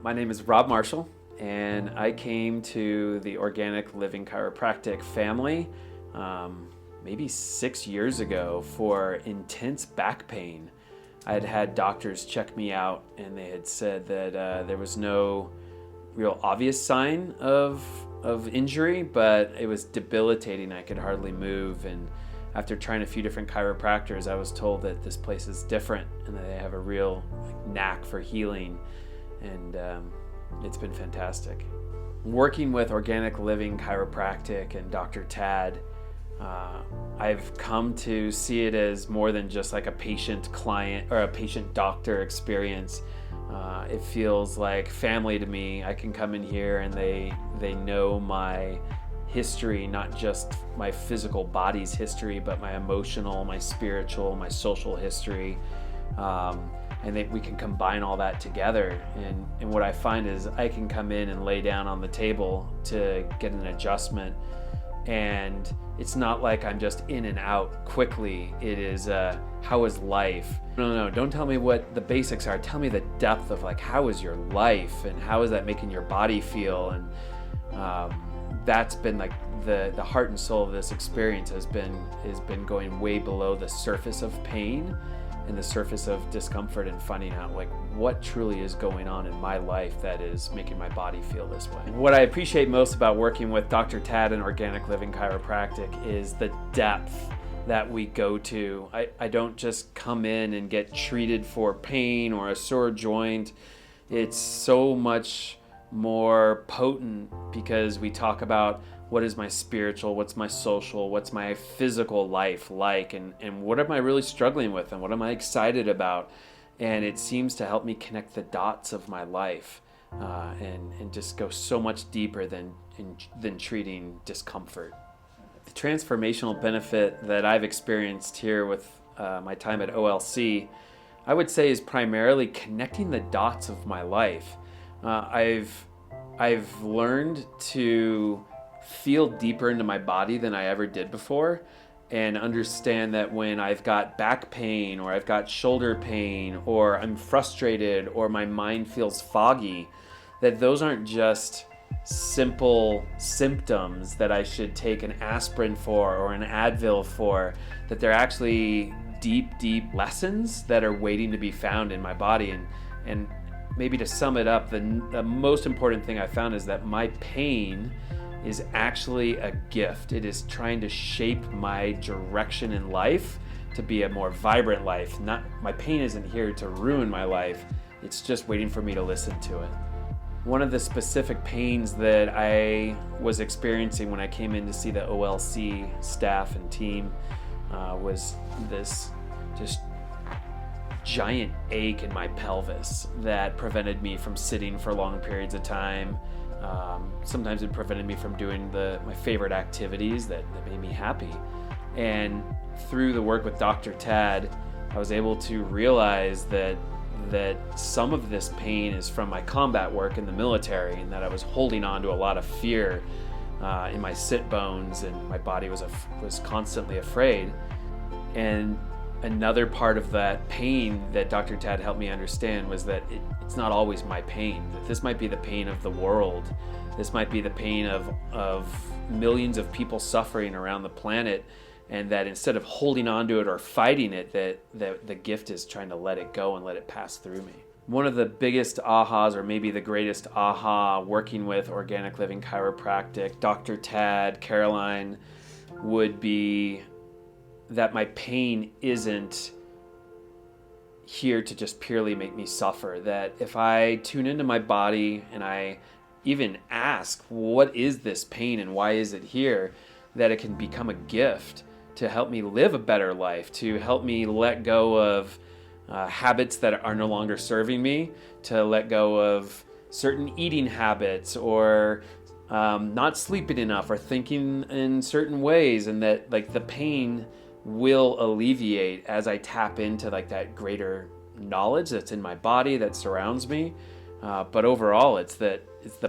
My name is Rob Marshall, and I came to the Organic Living Chiropractic family maybe 6 years ago for intense back pain. I had had doctors check me out, and they had said that there was no real obvious sign of injury, but it was debilitating. I could hardly move, and after trying a few different chiropractors, I was told that this place is different and that they have a real knack for healing, and it's been fantastic. Working with Organic Living Chiropractic and Dr. Tad, I've come to see it as more than just like a patient-client or a patient-doctor experience. It feels like family to me. I can come in here and they know my history, not just my physical body's history, but my emotional, my spiritual, my social history. And we can combine all that together. And what I find is I can come in and lay down on the table to get an adjustment. And it's not like I'm just in and out quickly. It is, how is life? No, don't tell me what the basics are. Tell me the depth of like, how is your life and how is that making your body feel? And that's been like the heart and soul of this experience has been going way below the surface of pain and the surface of discomfort, and finding out like what truly is going on in my life that is making my body feel this way. What I appreciate most about working with Dr. Tad and Organic Living Chiropractic is the depth that we go to. I don't just come in and get treated for pain or a sore joint. It's so much more potent because we talk about what is my spiritual, what's my social, what's my physical life like, and what am I really struggling with, and what am I excited about. And it seems to help me connect the dots of my life and just go so much deeper than treating discomfort. The transformational benefit that I've experienced here with my time at OLC, I would say, is primarily connecting the dots of my life. I've learned to feel deeper into my body than I ever did before, and understand that when I've got back pain or I've got shoulder pain or I'm frustrated or my mind feels foggy, that those aren't just simple symptoms that I should take an aspirin for or an Advil for, that they're actually deep lessons that are waiting to be found in my body. And maybe to sum it up, the most important thing I found is that my pain is actually a gift. It is trying to shape my direction in life to be a more vibrant life. My pain isn't here to ruin my life. It's just waiting for me to listen to it. One of the specific pains that I was experiencing when I came in to see the OLC staff and team was this just giant ache in my pelvis that prevented me from sitting for long periods of time. Sometimes it prevented me from doing my favorite activities that made me happy. And through the work with Dr. Tad, I was able to realize that some of this pain is from my combat work in the military, and that I was holding on to a lot of fear in my sit bones, and my body was constantly afraid. And another part of that pain that Dr. Tad helped me understand was that it's not always my pain. That this might be the pain of the world. This might be the pain of millions of people suffering around the planet, and that instead of holding on to it or fighting it, that the gift is trying to let it go and let it pass through me. One of the biggest ahas, or maybe the greatest aha, working with Organic Living Chiropractic, Dr. Tad, Caroline, would be that my pain isn't here to just purely make me suffer. That if I tune into my body and I even ask, what is this pain and why is it here, that it can become a gift to help me live a better life, to help me let go of habits that are no longer serving me, to let go of certain eating habits or not sleeping enough or thinking in certain ways, and that like the pain will alleviate as I tap into like that greater knowledge that's in my body that surrounds me. But overall, it's the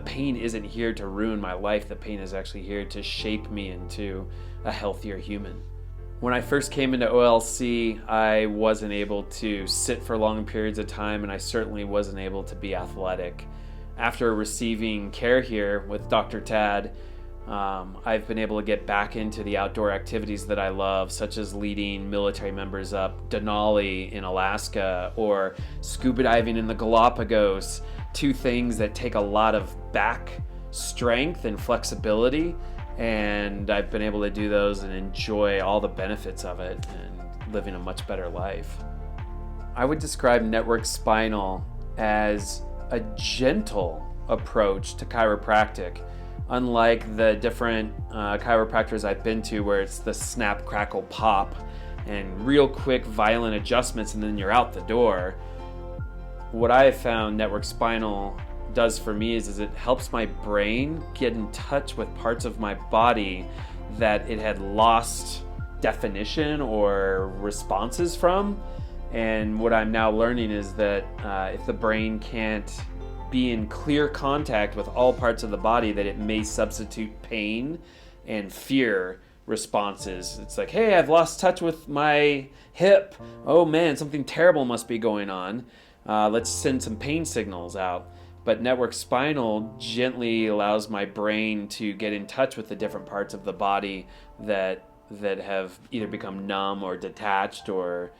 pain isn't here to ruin my life. The pain is actually here to shape me into a healthier human. When I first came into OLC, I wasn't able to sit for long periods of time, and I certainly wasn't able to be athletic. After receiving care here with Dr. Tad, I've been able to get back into the outdoor activities that I love, such as leading military members up Denali in Alaska or scuba diving in the Galapagos, two things that take a lot of back strength and flexibility. And I've been able to do those and enjoy all the benefits of it and living a much better life. I would describe network spinal as a gentle approach to chiropractic, unlike the different chiropractors I've been to where it's the snap, crackle, pop and real quick, violent adjustments and then you're out the door. What I have found network spinal does for me is it helps my brain get in touch with parts of my body that it had lost definition or responses from. And what I'm now learning is that if the brain can't be in clear contact with all parts of the body, that it may substitute pain and fear responses. It's like, hey, I've lost touch with my hip. Oh man, something terrible must be going on. Let's send some pain signals out. But network spinal gently allows my brain to get in touch with the different parts of the body that have either become numb or detached or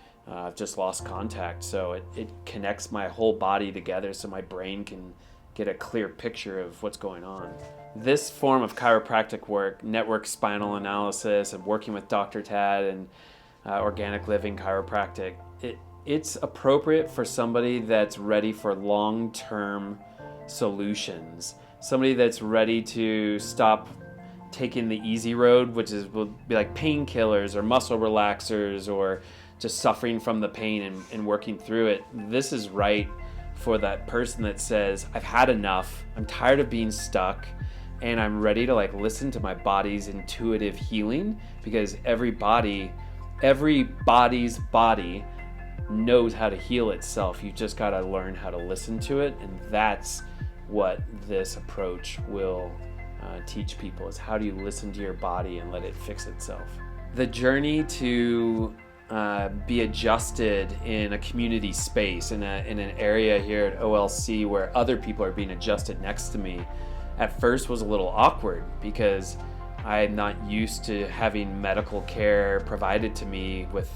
just lost contact. So it connects my whole body together so my brain can get a clear picture of what's going on. This form of chiropractic work, network spinal analysis and working with Dr. Tad and organic living chiropractic, it's appropriate for somebody that's ready for long-term solutions, somebody that's ready to stop taking the easy road, which will be like painkillers or muscle relaxers or just suffering from the pain and working through it. This is right for that person that says, I've had enough, I'm tired of being stuck, and I'm ready to listen to my body's intuitive healing, because every body's body knows how to heal itself. You just got to learn how to listen to it, and that's what this approach will teach people, is how do you listen to your body and let it fix itself. The journey to be adjusted in a community space, in an area here at OLC where other people are being adjusted next to me, at first was a little awkward because I'm not used to having medical care provided to me with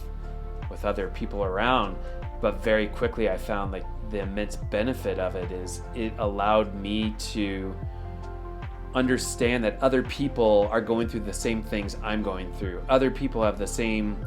other people around. But very quickly I found the immense benefit of it is it allowed me to understand that other people are going through the same things I'm going through. Other people have the same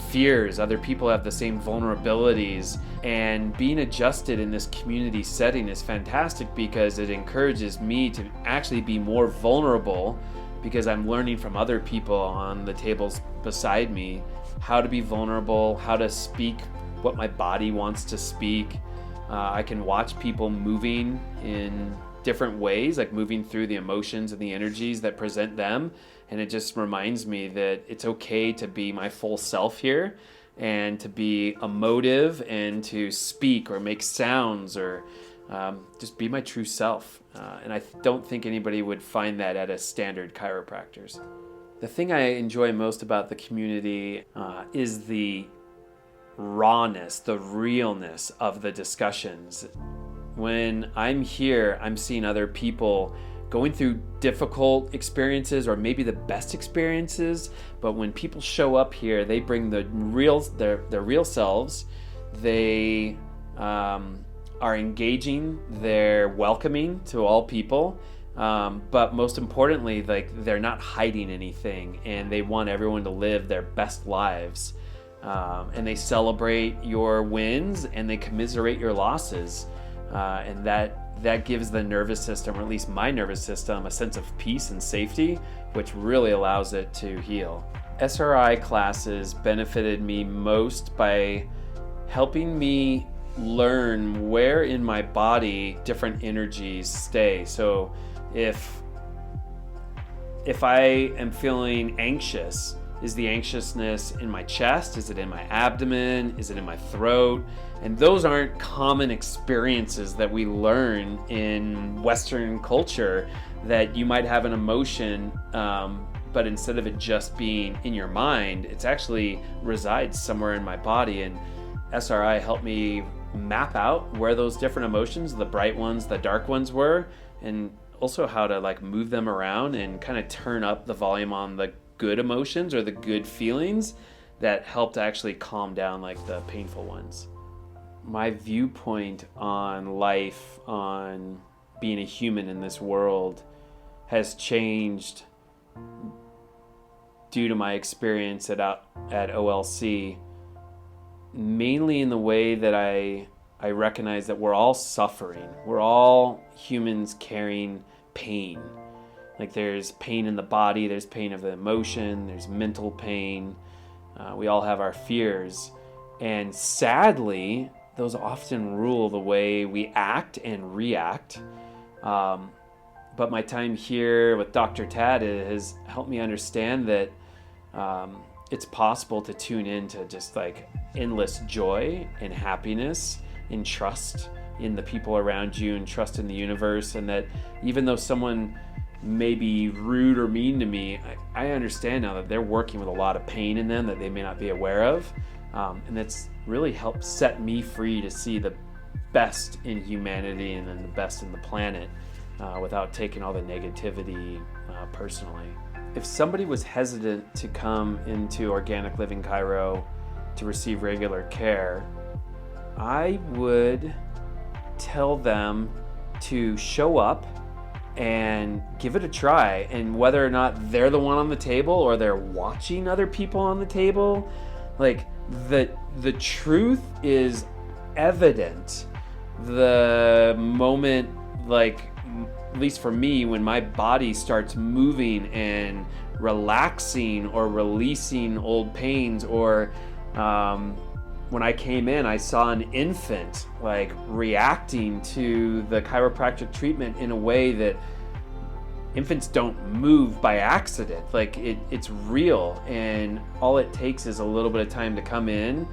fears, other people have the same vulnerabilities, and being adjusted in this community setting is fantastic because it encourages me to actually be more vulnerable, because I'm learning from other people on the tables beside me how to be vulnerable, how to speak what my body wants to speak. I can watch people moving in different ways, moving through the emotions and the energies that present them. And it just reminds me that it's okay to be my full self here and to be emotive and to speak or make sounds or just be my true self. And I don't think anybody would find that at a standard chiropractor's. The thing I enjoy most about the community is the rawness, the realness of the discussions. When I'm here, I'm seeing other people going through difficult experiences or maybe the best experiences, but when people show up here, they bring their real selves. They are engaging, they're welcoming to all people, but most importantly, they're not hiding anything, and they want everyone to live their best lives. And they celebrate your wins and they commiserate your losses, and that gives the nervous system, or at least my nervous system, a sense of peace and safety, which really allows it to heal. SRI classes benefited me most by helping me learn where in my body different energies stay. So if I am feeling anxious, is the anxiousness in my chest? Is it in my abdomen? Is it in my throat? And those aren't common experiences that we learn in Western culture, that you might have an emotion, but instead of it just being in your mind, it's actually resides somewhere in my body. And SRI helped me map out where those different emotions, the bright ones, the dark ones were, and also how to like move them around and kind of turn up the volume on the good emotions or the good feelings that help to actually calm down like the painful ones. My viewpoint on life, on being a human in this world, has changed due to my experience at OLC, mainly in the way that I recognize that we're all suffering. We're all humans carrying pain. Like there's pain in the body, there's pain of the emotion, there's mental pain. We all have our fears. And sadly, those often rule the way we act and react. But my time here with Dr. Tad has helped me understand that it's possible to tune into just like endless joy and happiness and trust in the people around you and trust in the universe. And that even though someone may be rude or mean to me, I understand now that they're working with a lot of pain in them that they may not be aware of. And that's really helped set me free to see the best in humanity and then the best in the planet without taking all the negativity personally. If somebody was hesitant to come into Organic Living Chiro to receive regular care, I would tell them to show up and give it a try. And whether or not they're the one on the table or they're watching other people on the table, like the truth is evident the moment, like at least for me, when my body starts moving and relaxing or releasing old pains, or when I came in, I saw an infant like reacting to the chiropractic treatment in a way that infants don't move by accident. Like it's real, and all it takes is a little bit of time to come in,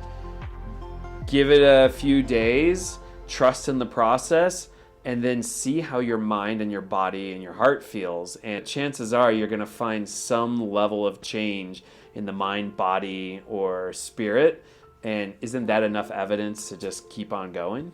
give it a few days, trust in the process, and then see how your mind and your body and your heart feels. And chances are you're going to find some level of change in the mind, body, or spirit. And isn't that enough evidence to just keep on going?